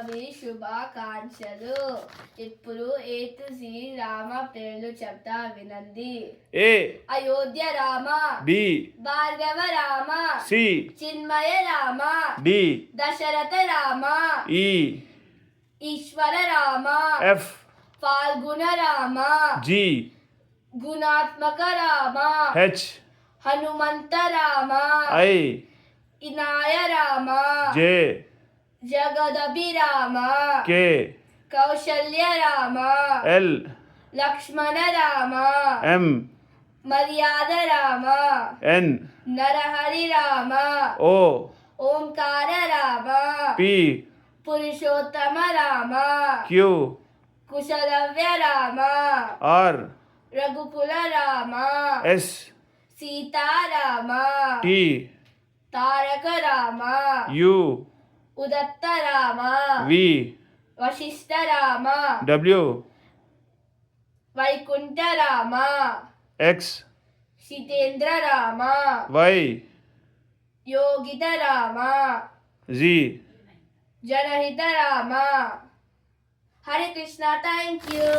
జన్మాష్టమి శుభాకాంక్షలు. ఇప్పుడు A to Z Rama పేర్లు చెప్తా వినండి. A, Ayodhya Rama, B, Bhargava Rama, C, Chinmaya Rama, D, Dasharatha Rama, E, Eshwara Rama, F, Phalguna Rama, G, గుణాత్మక Rama, H, Hanumantha Rama, I, Inaya Rama, J, జగదభిరామ, K, Kausalya Rama, L, Lakshmana Rama, M, మర్యాద Rama, N, Narahari Rama, O, Omkara Rama, P, Purushottama Rama, Q, కుశలవ్య Rama, R, Raghukula Rama, S, Sitarama, T, Taraka Rama, U, Udatta Rama, V, Vashishtha Rama, W, Vaikuntha Rama, X, Shitendra Rama, Y, Yogita Rama, Z. Janahita Rama. Hare Krishna. Thank you.